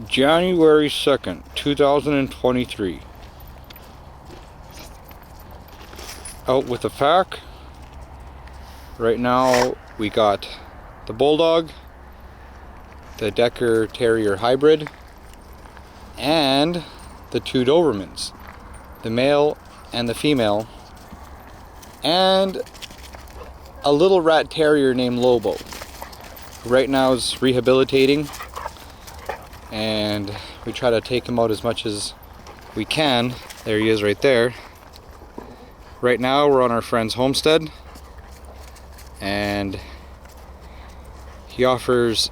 January 2nd, 2023. Out with the pack. Right now we got the Bulldog, the Decker Terrier hybrid, and the two Dobermans, the male and the female, and a little rat terrier named Lobo. Right now is rehabilitating, and we try to take him out as much as we can. There he is right there. Right now we're on our friend's homestead, and he offers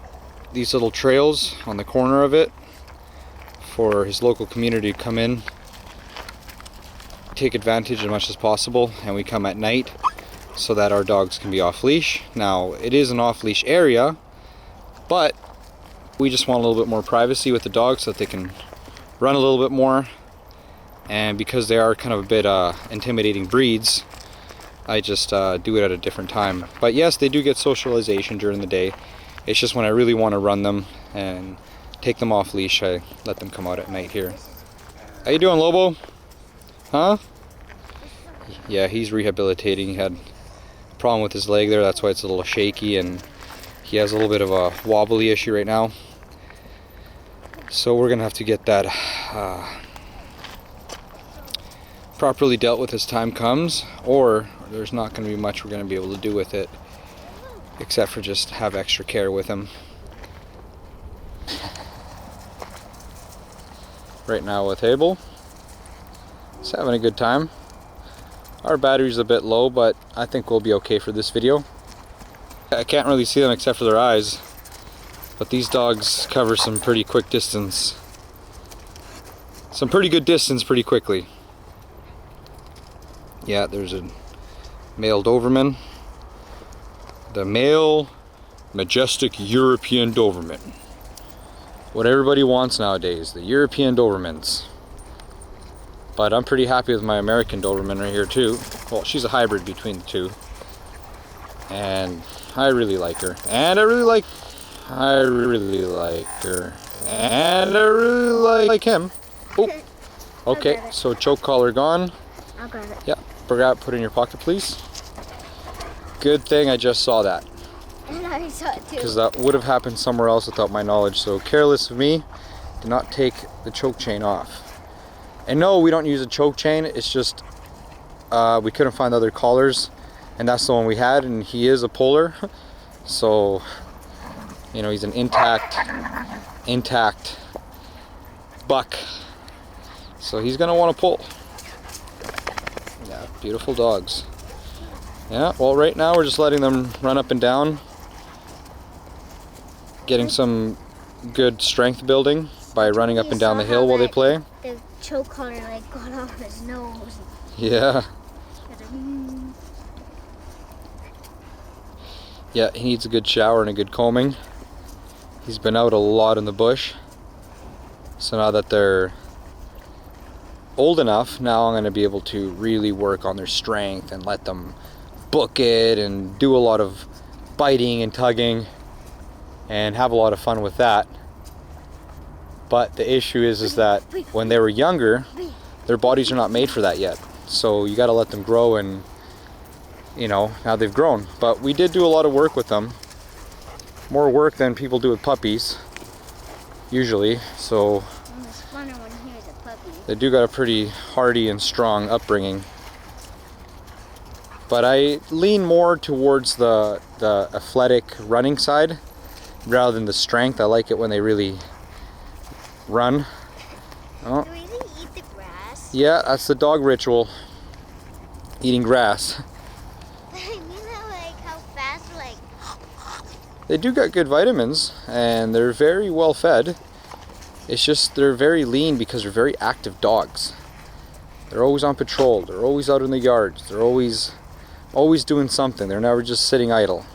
these little trails on the corner of it for his local community to come in, take advantage as much as possible, and we come at night so that our dogs can be off leash. Now it is an off leash area, but we just want a little bit more privacy with the dogs so that they can run a little bit more, and because they are kind of a bit intimidating breeds, I just do it at a different time. But yes, they do get socialization during the day. It's just when I really want to run them and take them off leash, I let them come out at night here. How you doing, Lobo? Huh? Yeah, he's rehabilitating. He had a problem with his leg there, that's why it's a little shaky, and he has a little bit of a wobbly issue right now. So we're gonna have to get that properly dealt with as time comes, or there's not going to be much we're going to be able to do with it except for just have extra care with him. Right now with Abel, he's having a good time. Our battery's a bit low, but I think we'll be okay for this video. I can't really see them except for their eyes, but these dogs cover some pretty quick distance. Some pretty good distance pretty quickly. Yeah, there's a male Doberman. The male majestic European Doberman. What everybody wants nowadays, the European Dobermans. But I'm pretty happy with my American Doberman right here too. Well, she's a hybrid between the two. And I really like her. And I really like her. And I really like him. Oh, okay, so choke collar gone. I'll grab it. Yeah, grab, put it in your pocket, please. Good thing I just saw that. And I saw it too. Because that would have happened somewhere else without my knowledge. So careless of me, did not take the choke chain off. And no, we don't use a choke chain. It's just we couldn't find other collars, and that's the one we had. And he is a puller, so you know he's an intact buck. So he's gonna want to pull. Yeah, beautiful dogs. Yeah, well right now we're just letting them run up and down, getting some good strength building by running up and down the hill while they play. The choke collar like got off his nose. Yeah. Yeah, he needs a good shower and a good combing. He's been out a lot in the bush. So now that they're old enough, now I'm going to be able to really work on their strength and let them book it and do a lot of biting and tugging and have a lot of fun with that. But the issue is that when they were younger, their bodies are not made for that yet. So you got to let them grow, and you know, now they've grown. But we did do a lot of work with them. More work than people do with puppies, usually. So It's funner when he was a puppy. they do got a pretty hardy and strong upbringing. But I lean more towards the athletic running side rather than the strength. I like it when they really run. Oh. Do they eat the grass? Yeah, that's the dog ritual. Eating grass. I mean that like how fast like They do got good vitamins, and they're very well fed. It's just they're very lean because they're very active dogs. They're always on patrol. They're always out in the yards. They're always doing something. They're never just sitting idle,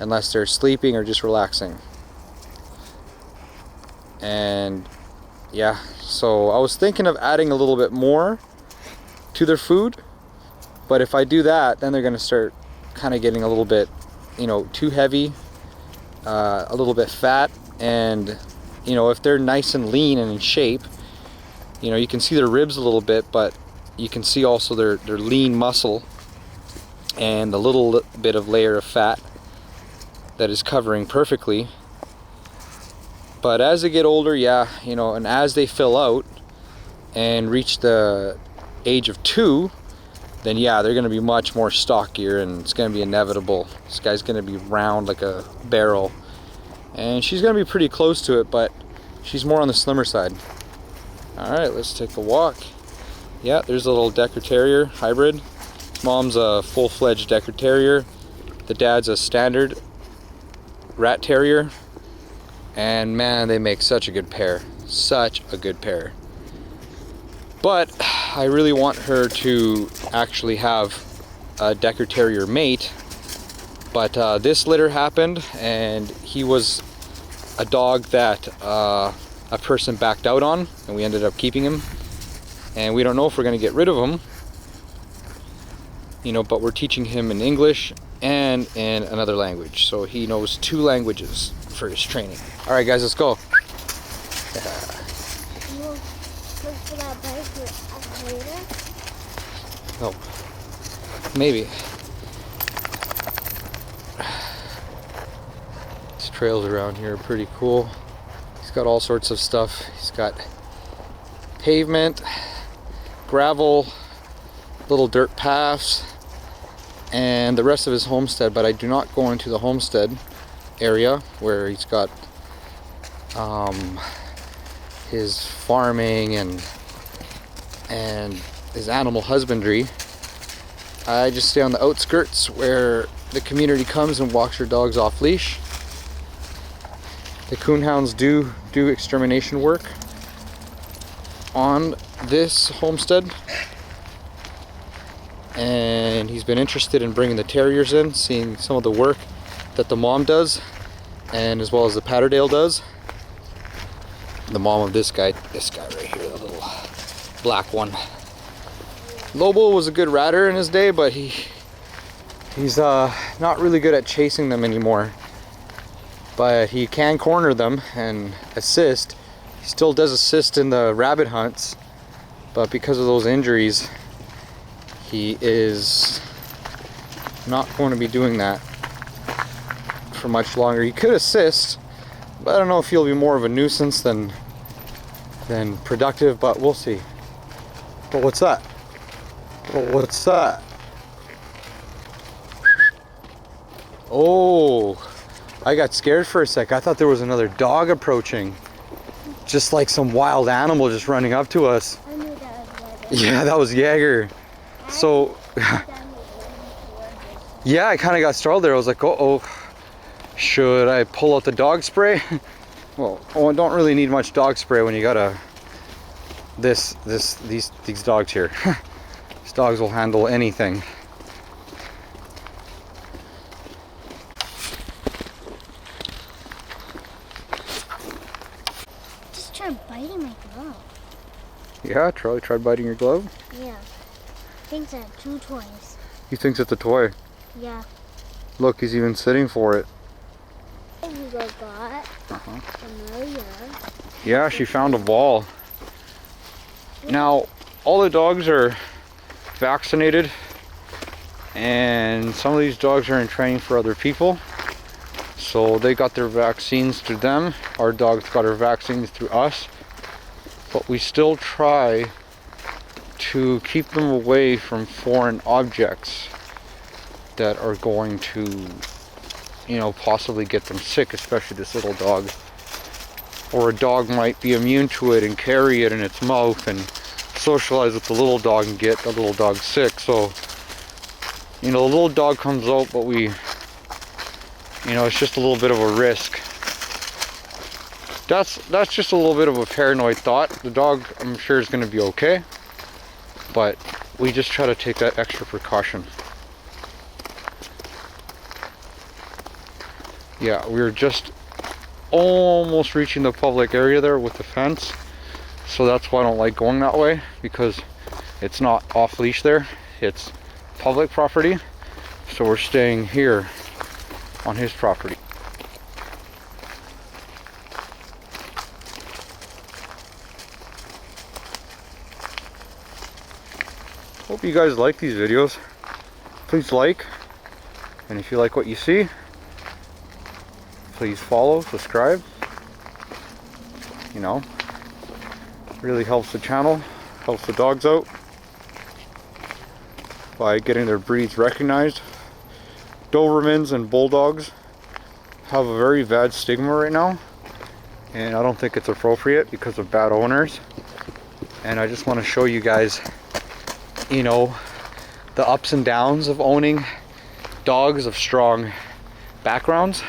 unless they're sleeping or just relaxing. And yeah, so I was thinking of adding a little bit more to their food, but if I do that, then they're going to start kind of getting a little bit, you know, too heavy, a little bit fat, and you know, if they're nice and lean and in shape, you know, you can see their ribs a little bit, but you can see also their lean muscle and the little bit of layer of fat that is covering perfectly. But as they get older, yeah, you know, and as they fill out and reach the age of 2, then yeah, they're going to be much more stockier, and it's going to be inevitable. This guy's going to be round like a barrel, and she's going to be pretty close to it, but she's more on the slimmer side. All right, let's take a walk. Yeah, there's a little Decker Terrier hybrid. Mom's a full-fledged Decker Terrier. The dad's a standard Rat Terrier. And man, they make such a good pair. Such a good pair. But I really want her to actually have a Decker Terrier mate. But this litter happened, and he was a dog that a person backed out on, and we ended up keeping him. And we don't know if we're going to get rid of him. You know, but we're teaching him in English and in another language. So he knows 2 languages for his training. All right, guys, let's go. You will look for that bike later? Oh, maybe. These trails around here are pretty cool. He's got all sorts of stuff. He's got pavement, gravel, little dirt paths, and the rest of his homestead, but I do not go into the homestead area where he's got his farming and his animal husbandry. I just stay on the outskirts where the community comes and walks their dogs off leash. The coonhounds do extermination work on this homestead, and he's been interested in bringing the terriers in, seeing some of the work that the mom does, and as well as the Patterdale does. The mom of this guy right here, the little black one. Lobo was a good ratter in his day, but he's not really good at chasing them anymore. But he can corner them and assist. He still does assist in the rabbit hunts, but because of those injuries, he is not going to be doing that for much longer. He could assist, but I don't know if he'll be more of a nuisance than productive, but we'll see. But what's that? What's that? Oh, I got scared for a sec. I thought there was another dog approaching. Just like some wild animal just running up to us. I knew that was Yeah, that was Jaeger. So, yeah, I kind of got startled there. I was like, oh, should I pull out the dog spray? Well, I don't really need much dog spray when you got these dogs here. These dogs will handle anything. Just tried biting my glove. Yeah, Charlie tried biting your glove? Yeah. Thinks I have 2 toys. He thinks it's a toy. Yeah. Look, he's even sitting for it. Hugo got Amelia. Yeah, she found a ball. Now, all the dogs are vaccinated, and some of these dogs are in training for other people. So they got their vaccines through them. Our dogs got our vaccines through us. But we still try to keep them away from foreign objects that are going to, you know, possibly get them sick, especially this little dog. Or a dog might be immune to it and carry it in its mouth and socialize with the little dog and get the little dog sick. So, you know, the little dog comes out, but we, you know, it's just a little bit of a risk. That's just a little bit of a paranoid thought. The dog, I'm sure, is going to be okay, but we just try to take that extra precaution. Yeah, we were just almost reaching the public area there with the fence, so that's why I don't like going that way, because it's not off leash there, it's public property. So we're staying here on his property. Hope you guys like these videos. Please like, and if you like what you see, please follow, subscribe. You know, really helps the channel, helps the dogs out by getting their breeds recognized. Dobermans and Bulldogs have a very bad stigma right now, and I don't think it's appropriate because of bad owners. And I just want to show you guys, you know, the ups and downs of owning dogs of strong backgrounds.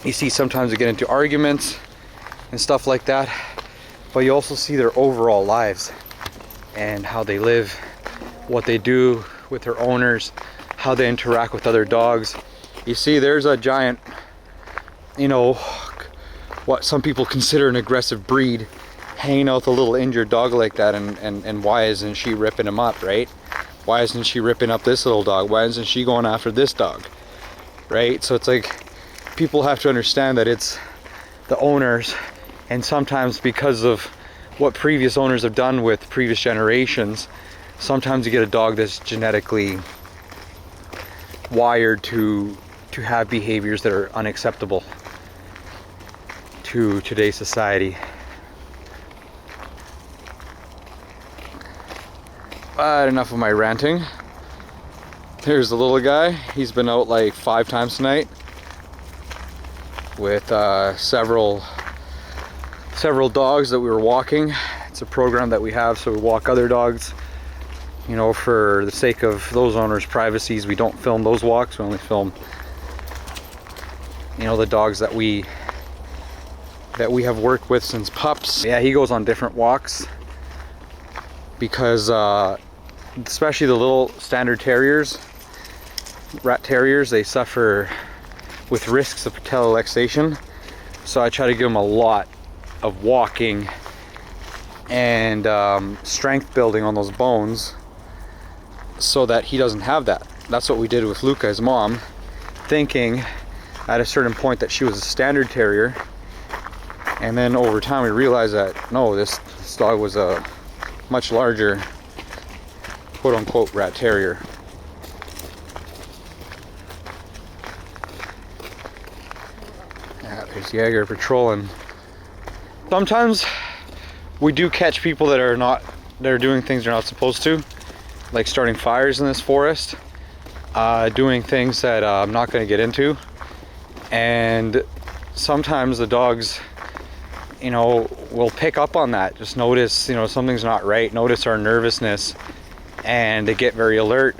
You see sometimes they get into arguments and stuff like that, but you also see their overall lives and how they live, what they do with their owners, how they interact with other dogs. You see there's a giant, you know, what some people consider an aggressive breed hanging out with a little injured dog like that, and why isn't she ripping him up, right? Why isn't she ripping up this little dog? Why isn't she going after this dog, right? So it's like people have to understand that it's the owners, and sometimes because of what previous owners have done with previous generations, sometimes you get a dog that's genetically wired to have behaviors that are unacceptable to today's society. But enough of my ranting. Here's the little guy. He's been out like 5 times tonight with several dogs that we were walking. It's a program that we have, so we walk other dogs. You know, for the sake of those owners' privacies, we don't film those walks. We only film, you know, the dogs that we have worked with since pups. Yeah, he goes on different walks because especially the little standard terriers, rat terriers, they suffer with risks of patellofixation. So I try to give them a lot of walking and strength building on those bones so that he doesn't have that. That's what we did with Luca, his mom, thinking at a certain point that she was a standard terrier, and then over time we realized that no, this dog was a much larger quote-unquote rat terrier. Yeah, there's Jaeger patrolling. Sometimes we do catch people that are doing things they're not supposed to, like starting fires in this forest, doing things that I'm not going to get into. And sometimes the dogs, you know, will pick up on that. Just notice, you know, something's not right. Notice our nervousness, and they get very alert.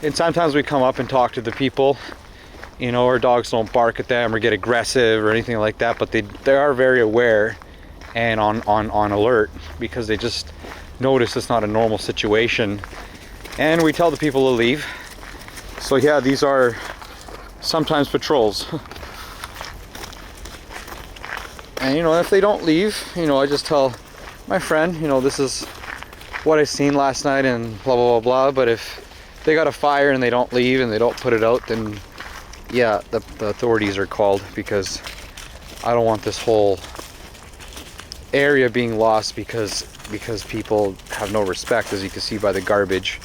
And sometimes we come up and talk to the people. You know, our dogs don't bark at them or get aggressive or anything like that, but they are very aware and on alert because they just notice it's not a normal situation. And we tell the people to leave. So yeah, these are sometimes patrols. And you know, if they don't leave, you know, I just tell my friend, you know, this is what I seen last night and blah blah blah blah. But if they got a fire and they don't leave and they don't put it out, then yeah, the authorities are called, because I don't want this whole area being lost because people have no respect, as you can see by the garbage.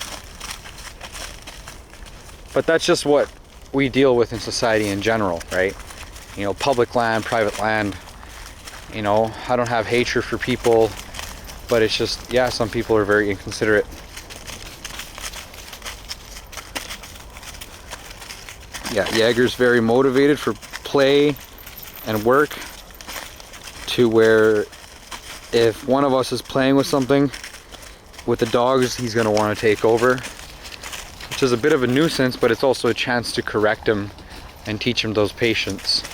But that's just what we deal with in society in general, right? You know, public land, private land. You know, I don't have hatred for people, but it's just, yeah, some people are very inconsiderate. Yeah, Jaeger's very motivated for play and work, to where if one of us is playing with something with the dogs, he's going to want to take over, which is a bit of a nuisance, but it's also a chance to correct him and teach him those patience.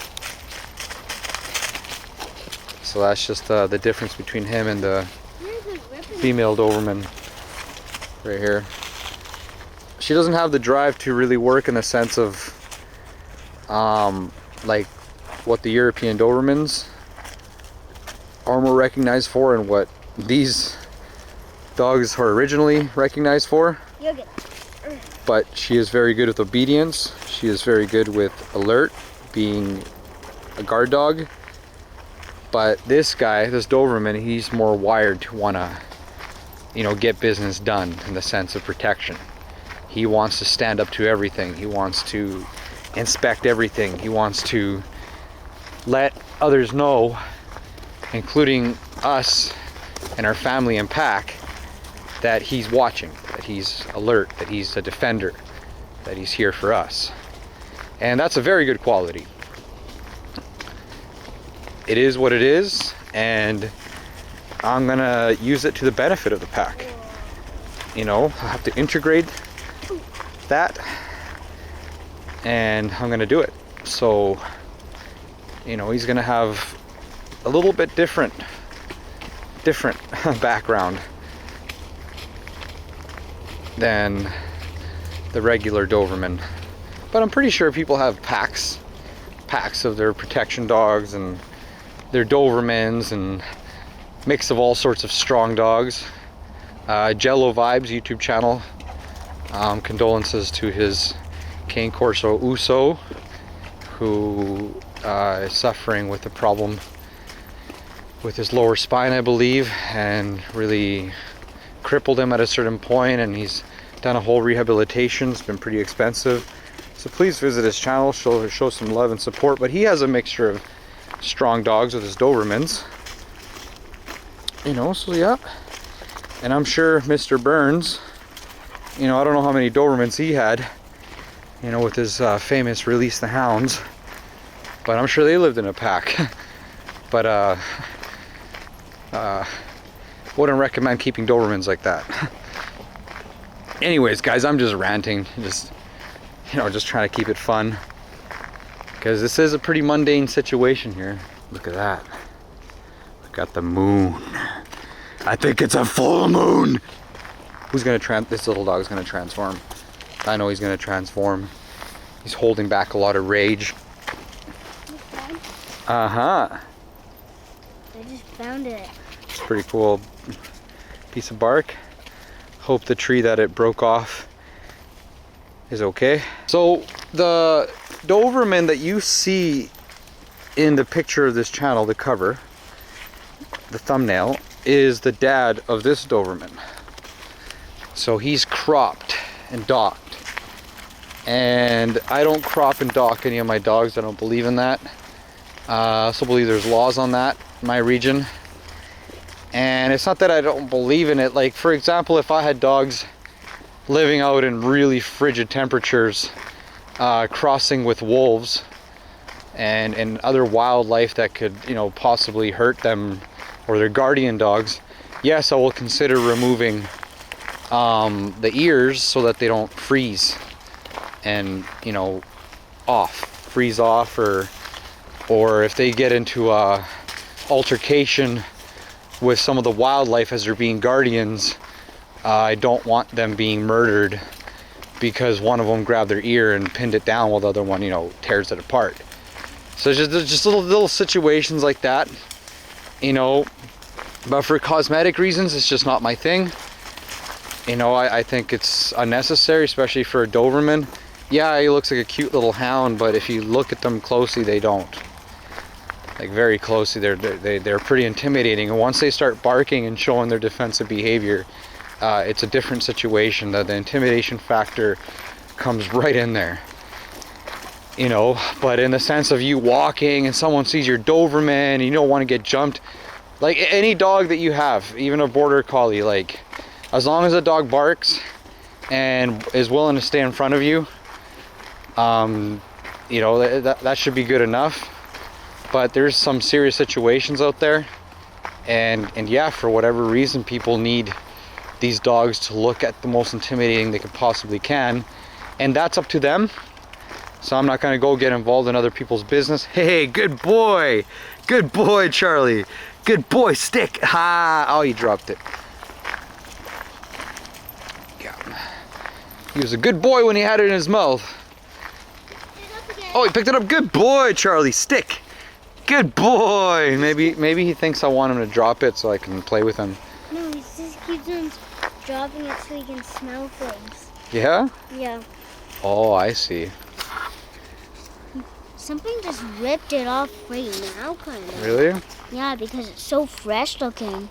So that's just the difference between him and the female Doberman right here. She doesn't have the drive to really work in the sense of like what the European Dobermans are more recognized for and what these dogs are originally recognized for. But she is very good with obedience. She is very good with alert, being a guard dog. But this guy, this Doberman, he's more wired to wanna you know, get business done in the sense of protection. He wants to stand up to everything. He wants to inspect everything. He wants to let others know, including us and our family and pack, that he's watching, that he's alert, that he's a defender, that he's here for us. And that's a very good quality. It is what it is, and I'm gonna use it to the benefit of the pack. You know, I have to integrate that, and I'm gonna do it. So, you know, he's gonna have a little bit different background than the regular Doberman. But I'm pretty sure people have packs of their protection dogs and their Dobermans and mix of all sorts of strong dogs. Jello Vibes YouTube channel, condolences to his Cane Corso Uso, who is suffering with a problem with his lower spine, I believe, and really crippled him at a certain point, and he's done a whole rehabilitation. It's been pretty expensive, so please visit his channel, show some love and support. But he has a mixture of strong dogs with his Dobermans, you know, so yeah. And I'm sure Mr. Burns, you know, I don't know how many Dobermans he had, you know, with his famous Release the Hounds, but I'm sure they lived in a pack. But wouldn't recommend keeping Dobermans like that. Anyways, guys, I'm just ranting, just, you know, just trying to keep it fun, because this is a pretty mundane situation here. Look at that. Look at the moon. I think it's a full moon. Who's gonna this little dog's gonna transform. I know he's gonna transform. He's holding back a lot of rage. Uh-huh. I just found it. It's a pretty cool piece of bark. Hope the tree that it broke off is okay. So the Doberman that you see in the picture of this channel, the cover, the thumbnail, is the dad of this Doberman. So he's cropped and docked. And I don't crop and dock any of my dogs. I don't believe in that. I also believe there's laws on that in my region. And it's not that I don't believe in it. Like, for example, if I had dogs living out in really frigid temperatures, crossing with wolves and other wildlife that could, you know, possibly hurt them or their guardian dogs, yes, I will consider removing the ears so that they don't freeze and, you know, freeze off, or if they get into a altercation with some of the wildlife as they're being guardians, I don't want them being murdered because one of them grabbed their ear and pinned it down while the other one, you know, tears it apart. So there's just little situations like that, you know. But for cosmetic reasons, it's just not my thing. You know, I think it's unnecessary, especially for a Doberman. Yeah, he looks like a cute little hound, but if you look at them closely, they don't. Like, very closely, they're pretty intimidating. And once they start barking and showing their defensive behavior, it's a different situation. The intimidation factor comes right in there. You know, but in the sense of you walking and someone sees your Doberman and you don't want to get jumped, like any dog that you have, even a border collie, like, as long as a dog barks and is willing to stay in front of you, you know, that should be good enough. But there's some serious situations out there, and yeah, for whatever reason, people need these dogs to look at the most intimidating they could possibly can, and that's up to them. So I'm not gonna go get involved in other people's business. Hey, good boy, Charlie, good boy, stick. Ha! Oh, he dropped it. Yeah, he was a good boy when he had it in his mouth. Oh, he picked it up. Good boy, Charlie, stick. Good boy. Maybe he thinks I want him to drop it so I can play with him. No, he just keeps on dropping it so he can smell things. Yeah? Yeah. Oh, I see. Something just ripped it off right now, kind of. Really? Yeah, because it's so fresh looking.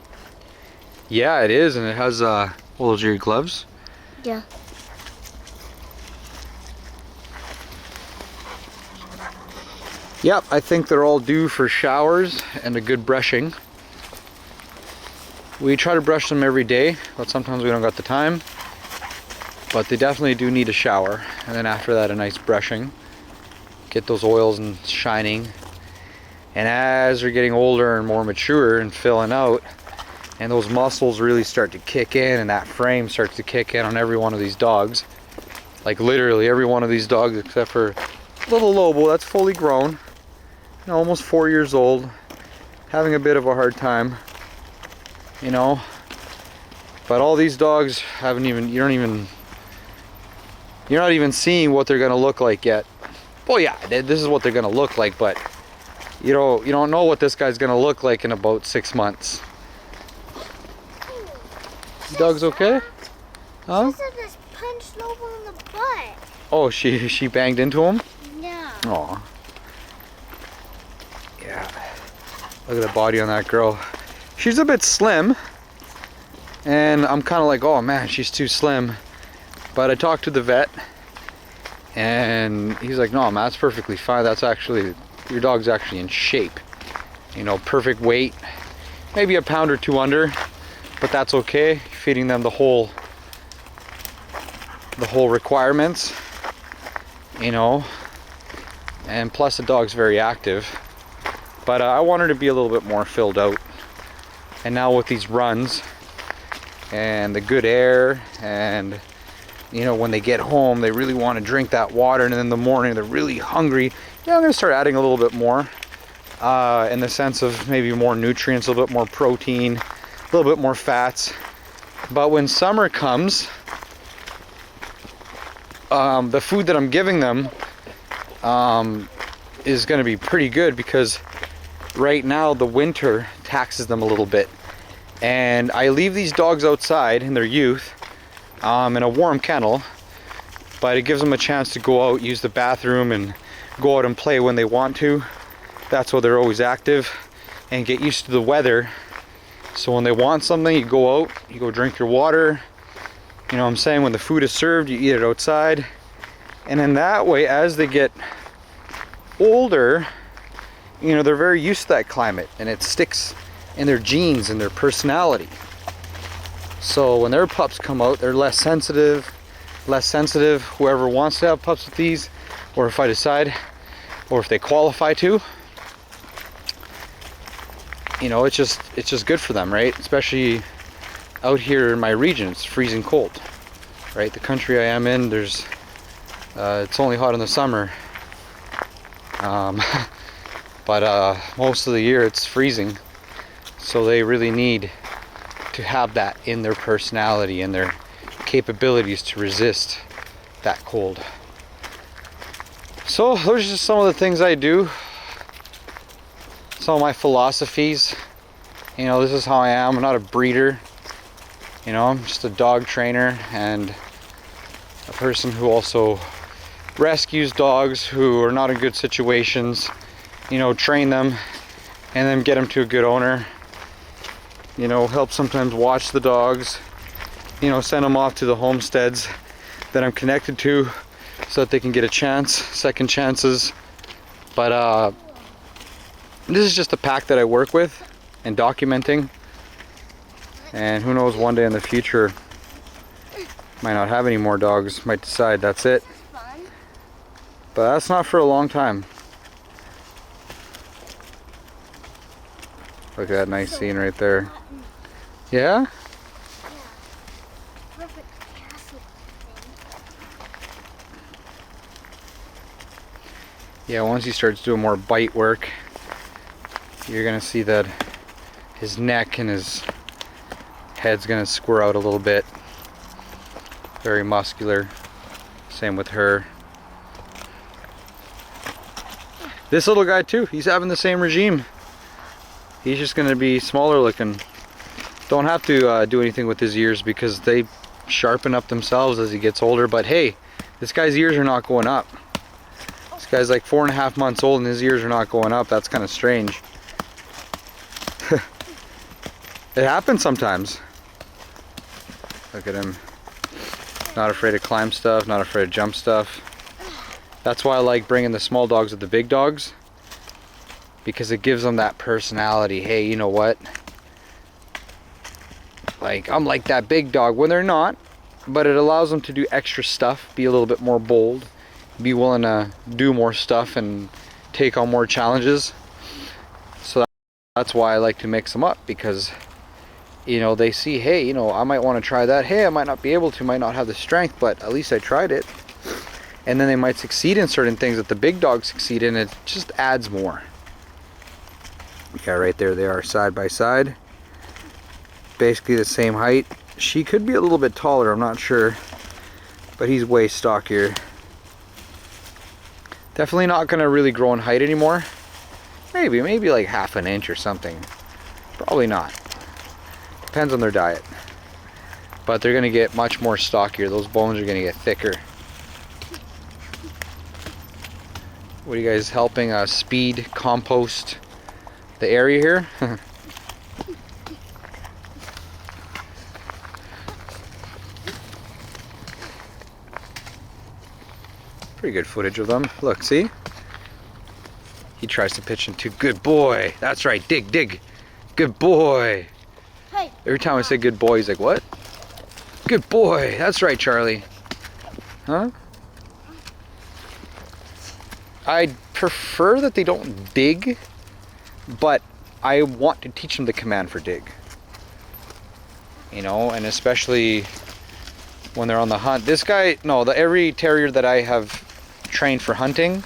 Yeah, it is, and it has well, those are your gloves. Yeah. Yep, I think they're all due for showers and a good brushing. We try to brush them every day, but sometimes we don't got the time. But they definitely do need a shower, and then after that a nice brushing. Get those oils and shining. And as they're getting older and more mature and filling out, and those muscles really start to kick in, and that frame starts to kick in on every one of these dogs. Like literally every one of these dogs except for little Lobo, that's fully grown. You know, almost 4 years old. Having a bit of a hard time. You know. But all these dogs haven't even, you're not even seeing what they're gonna look like yet. Well, yeah, this is what they're gonna look like, but you don't know what this guy's gonna look like in about 6 months. Dog's okay? Huh? She just punched Lobo in the butt. Oh, she banged into him? Yeah. Aw. Yeah. Look at the body on that girl. She's a bit slim. And I'm kind of like, oh man, she's too slim. But I talked to the vet. And he's like, no, man, that's perfectly fine. That's actually, your dog's actually in shape. You know, perfect weight. Maybe a pound or two under. But that's okay. Feeding them the whole requirements. You know. And plus the dog's very active. But I want her to be a little bit more filled out. And now with these runs and the good air, and you know, when they get home they really want to drink that water, and then in the morning they're really hungry. Yeah, I'm going to start adding a little bit more in the sense of maybe more nutrients, a little bit more protein, a little bit more fats. But when summer comes, the food that I'm giving them is going to be pretty good, because right now the winter taxes them a little bit, and I leave these dogs outside in their youth in a warm kennel, but it gives them a chance to go out, use the bathroom, and go out and play when they want to. That's why they're always active, and get used to the weather. So when they want something, you go out, you go drink your water, you know what I'm saying, when the food is served you eat it outside, and then that way as they get older, you know, they're very used to that climate, and it sticks in their genes and their personality. So when their pups come out, they're less sensitive. Whoever wants to have pups with these, or if I decide, or if they qualify to, you know, it's just good for them, right? Especially out here in my region, it's freezing cold, right? The country I am in, there's it's only hot in the summer. But most of the year it's freezing, so they really need to have that in their personality and their capabilities to resist that cold. So those are just some of the things I do, some of my philosophies. You know, this is how I am. I'm not a breeder, you know, I'm just a dog trainer and a person who also rescues dogs who are not in good situations. You know, train them and then get them to a good owner. You know, help sometimes watch the dogs. You know, send them off to the homesteads that I'm connected to so that they can get a chance, second chances. But this is just a pack that I work with and documenting. And who knows, one day in the future, might not have any more dogs, might decide that's it. But that's not for a long time. Look at that nice scene right there. Yeah? Perfect castle thing. Yeah, once he starts doing more bite work, you're gonna see that his neck and his head's gonna square out a little bit. Very muscular. Same with her. This little guy too, he's having the same regime. He's just gonna be smaller looking. Don't have to do anything with his ears because they sharpen up themselves as he gets older. But hey, this guy's ears are not going up. This guy's like 4.5 months old and his ears are not going up. That's kind of strange. It happens sometimes. Look at him. Not afraid to climb stuff, not afraid to jump stuff. That's why I like bringing the small dogs with the big dogs, because it gives them that personality. Hey, you know what? Like, I'm like that big dog when they're not, but it allows them to do extra stuff, be a little bit more bold, be willing to do more stuff and take on more challenges. So that's why I like to mix them up, because you know, they see, hey, you know, I might want to try that. Hey, I might not be able to, might not have the strength, but at least I tried it. And then they might succeed in certain things that the big dogs succeed in. It just adds more. Yeah, right there they are, side by side. Basically the same height. She could be a little bit taller, I'm not sure. But he's way stockier. Definitely not going to really grow in height anymore. Maybe like half an inch or something. Probably not. Depends on their diet. But they're going to get much more stockier. Those bones are going to get thicker. What are you guys helping speed compost the area here? Pretty good footage of them. Look, see? He tries to pitch into good boy. That's right, dig, dig. Good boy. Hey. Every time I say good boy, he's like, what? Good boy. That's right, Charlie. Huh? I prefer that they don't dig, but I want to teach them the command for dig. You know, and especially when they're on the hunt. This guy, no, every terrier that I have trained for hunting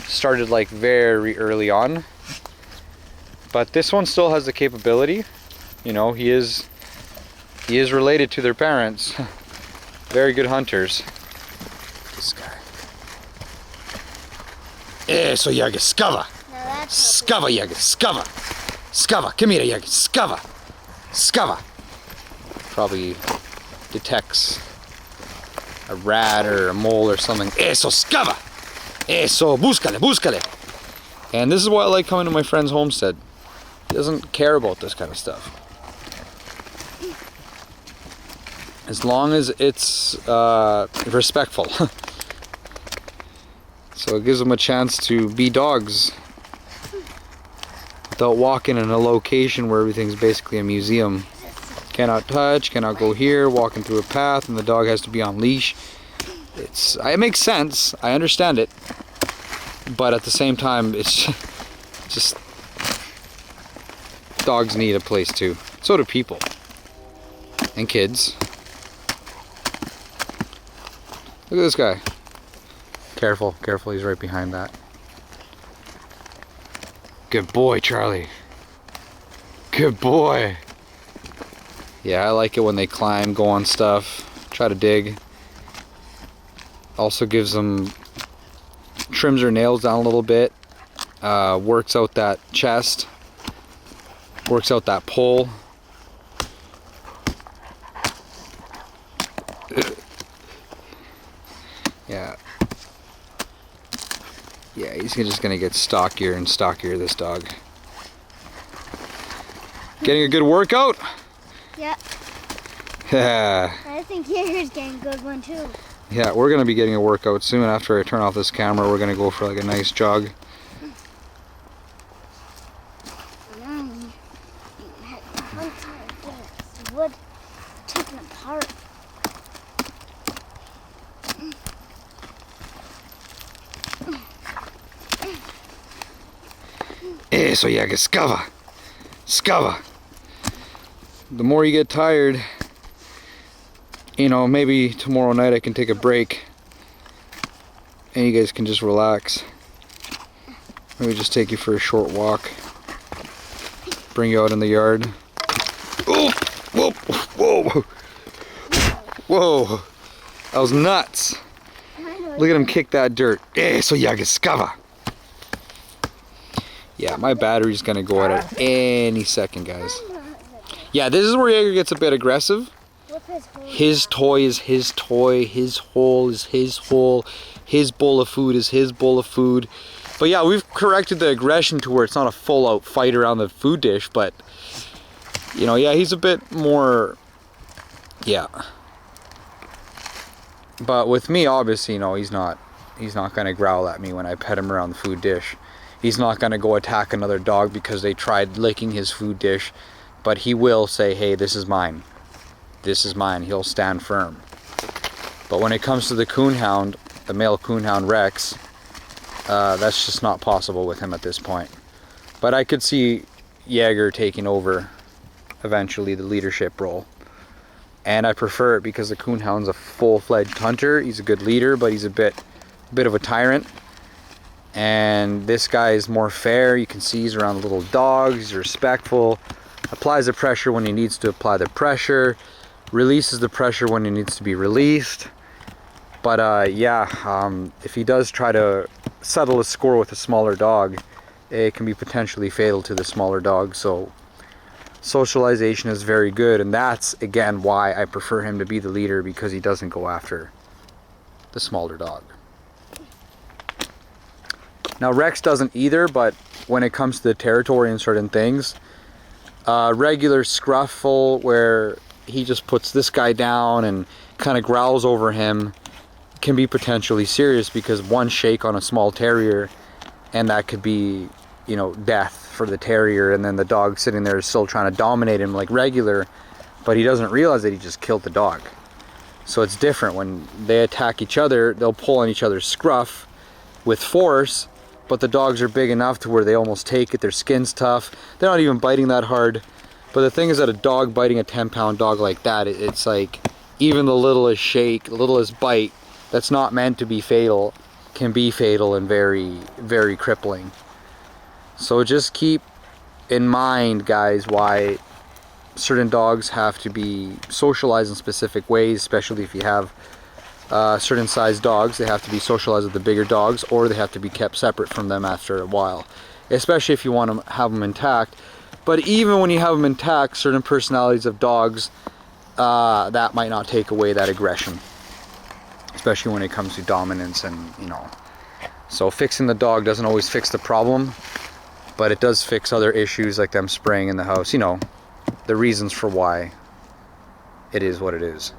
started like very early on. But this one still has the capability. You know, he is related to their parents. Very good hunters. This guy. Eso, Yaga, skava. Skava, Yaga, skava. Skava, come here, Yaga, skava. Skava. Probably detects a rat or a mole or something. Eso, skava. Eso, búscale, búscale. And this is why I like coming to my friend's homestead. He doesn't care about this kind of stuff. As long as it's respectful. So it gives them a chance to be dogs without walking in a location where everything's basically a museum. Cannot touch, cannot go here, walking through a path, and the dog has to be on leash. It makes sense, I understand it, but at the same time, it's just dogs need a place too. So do people and kids. Look at this guy. Careful, careful, he's right behind that. Good boy, Charlie. Good boy. Yeah, I like it when they climb, go on stuff, try to dig. Also gives them, trims their nails down a little bit, works out that chest, works out that pole. Yeah, he's just gonna get stockier and stockier, this dog. Getting a good workout? Yeah. Yeah. I think Jaeger's getting a good one too. Yeah, we're gonna be getting a workout soon. After I turn off this camera, we're gonna go for like a nice jog. Wood taken apart. Eso, Yaga, skava. Skava. The more you get tired, you know, maybe tomorrow night I can take a break and you guys can just relax. Maybe just take you for a short walk. Bring you out in the yard. Oh, whoa, whoa, whoa. That was nuts. Look at him kick that dirt. Eso, Yaga, skava. Yeah, my battery's gonna go out at any second, guys. Yeah, this is where Jaeger gets a bit aggressive. His toy is his toy, his hole is his hole, his bowl of food is his bowl of food. But yeah, we've corrected the aggression to where it's not a full-out fight around the food dish, but you know, yeah, he's a bit more, yeah, But with me, obviously, you know, he's not gonna growl at me when I pet him around the food dish. He's not gonna go attack another dog because they tried licking his food dish, but he will say, hey, this is mine. This is mine. He'll stand firm. But when it comes to the coonhound, the male coonhound Rex, that's just not possible with him at this point. But I could see Jaeger taking over eventually the leadership role. And I prefer it because the coonhound's a full-fledged hunter. He's a good leader, but he's a bit of a tyrant. And this guy is more fair. You can see he's around the little dogs. He's respectful. Applies the pressure when he needs to apply the pressure. Releases the pressure when he needs to be released. But if he does try to settle a score with a smaller dog, it can be potentially fatal to the smaller dog. So socialization is very good, and that's again why I prefer him to be the leader, because he doesn't go after the smaller dog. Now Rex doesn't either, but when it comes to the territory and certain things, regular scruffle where he just puts this guy down and kind of growls over him can be potentially serious, because one shake on a small terrier and that could be, you know, death for the terrier, and then the dog sitting there is still trying to dominate him like regular, but he doesn't realize that he just killed the dog. So it's different when they attack each other. They'll pull on each other's scruff with force, but the dogs are big enough to where they almost take it. Their skin's tough. They're not even biting that hard. But the thing is that a dog biting a 10-pound dog like that, it's like even the littlest shake, the littlest bite that's not meant to be fatal can be fatal and very, very crippling. So just keep in mind, guys, why certain dogs have to be socialized in specific ways, especially if you have certain size dogs. They have to be socialized with the bigger dogs, or they have to be kept separate from them after a while, especially if you want to have them intact. But even when you have them intact, certain personalities of dogs, that might not take away that aggression, especially when it comes to dominance. And you know, so fixing the dog doesn't always fix the problem, but it does fix other issues like them spraying in the house, you know, the reasons for why it is what it is.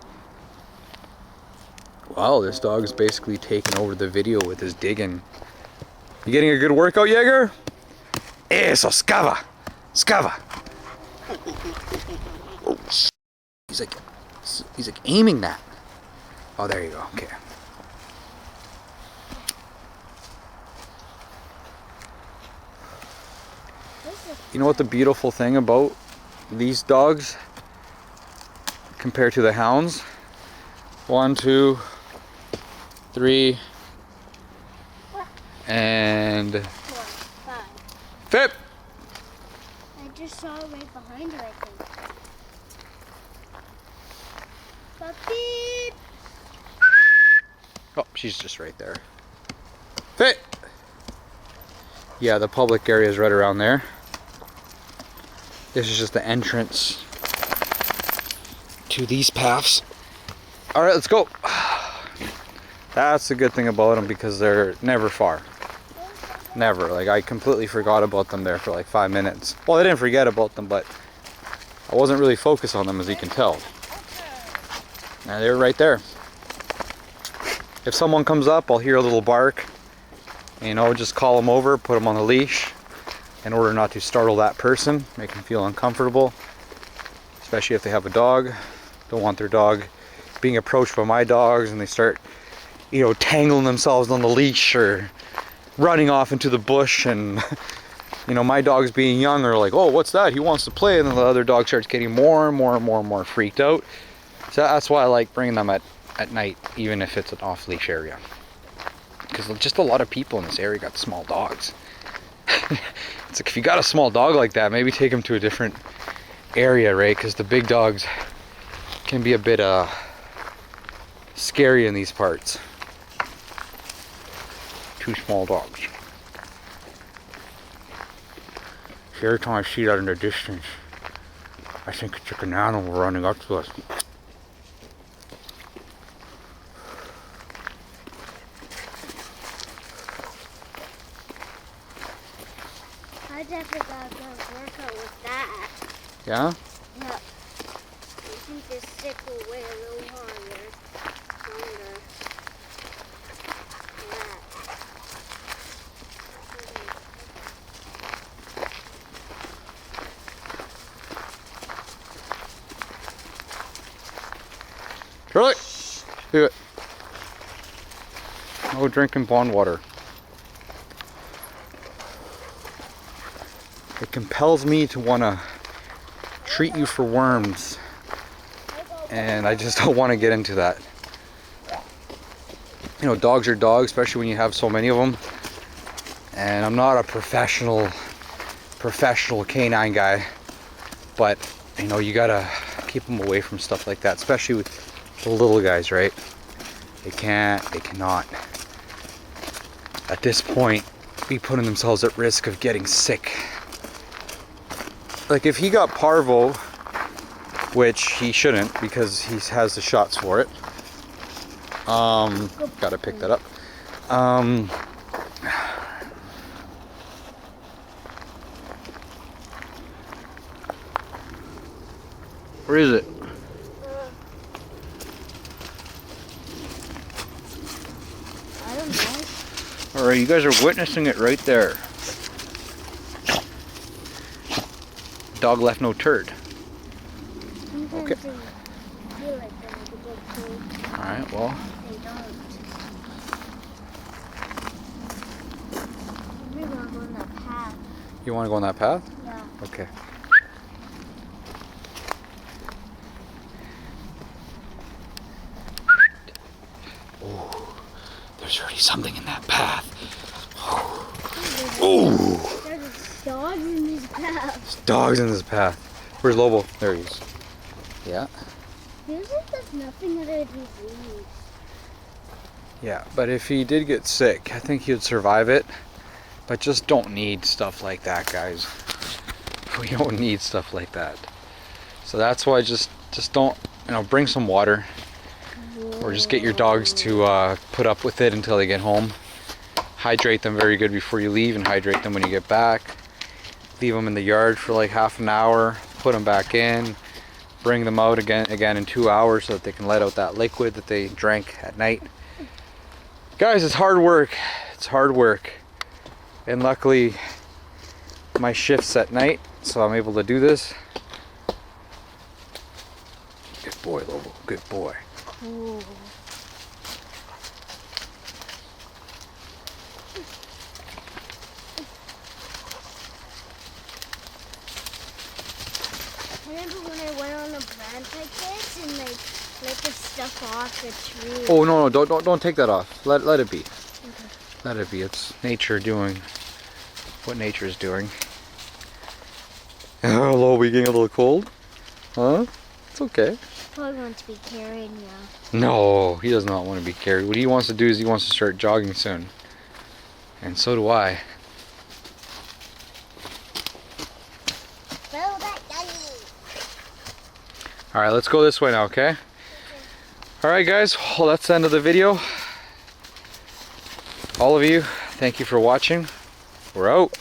Wow, this dog is basically taking over the video with his digging. You getting a good workout, Jaeger? Eso, scava! Scava! Oh, he's like aiming that. Oh, there you go, okay. You know what the beautiful thing about these dogs compared to the hounds? 1, 2, 3, and 4, 5. Pip! I just saw it right behind her, I think. Puppy! Oh, she's just right there. Fit! Yeah, the public area is right around there. This is just the entrance to these paths. All right, let's go. That's the good thing about them, because they're never far. Never. Like, I completely forgot about them there for like 5 minutes. Well, I didn't forget about them, but I wasn't really focused on them, as you can tell. And they're right there. If someone comes up, I'll hear a little bark. You know, just call them over, put them on the leash, in order not to startle that person, make them feel uncomfortable, especially if they have a dog. Don't want their dog being approached by my dogs and they start, you know, tangling themselves on the leash or running off into the bush, and you know, my dogs being young are like, oh, what's that? He wants to play, and then the other dog starts getting more and more freaked out. So that's why I like bringing them at night, even if it's an off-leash area, because just a lot of people in this area got small dogs. It's like, if you got a small dog like that, maybe take him to a different area, right? Because the big dogs can be a bit scary in these parts. Two small dogs. See, every time I see that in the distance, I think it's like an animal running up to us. I definitely got a good workout with that. Yeah? Yep. I think this stick will weigh a little longer. Charlie! Do it. No drinking pond water. It compels me to want to treat you for worms. And I just don't want to get into that. You know, dogs are dogs, especially when you have so many of them. And I'm not a professional canine guy, but you know, you gotta keep them away from stuff like that, especially with the little guys, right? They cannot, at this point, be putting themselves at risk of getting sick. Like if he got parvo, which he shouldn't because he has the shots for it. Gotta pick that up. Where is it? I don't know. Alright, you guys are witnessing it right there. Dog left no turd. Sometimes Okay. they feel like they're a good food. Alright, well. They don't. We want to go on that path. You want to go on that path? Yeah. Okay. Oh, there's already something in that path. Oh, There's dogs in this path. there's dogs in this path. Where's Lobo? There he is. Yeah. Feels like there's nothing other disease. Yeah, but if he did get sick, I think he'd survive it. But just don't need stuff like that, guys. We don't need stuff like that. So that's why just don't, you know, bring some water. Or just get your dogs to put up with it until they get home. Hydrate them very good before you leave and hydrate them when you get back. Leave them in the yard for like half an hour. Put them back in. Bring them out again in 2 hours so that they can let out that liquid that they drank at night. Guys, it's hard work. It's hard work. And luckily my shift's at night, so I'm able to do this. Good boy, Lobo. Good boy. Ooh. Remember when I went on a branch like this and like let the stuff off the tree? Oh no, don't take that off. Let it be. Okay. Let it be. It's nature doing what nature is doing. Hello, we getting a little cold? Huh? It's okay. Probably wants to be carried now. No, he does not want to be carried. What he wants to do is he wants to start jogging soon. And so do I. Alright, let's go this way now, okay? Alright guys, well that's the end of the video. All of you, thank you for watching. We're out.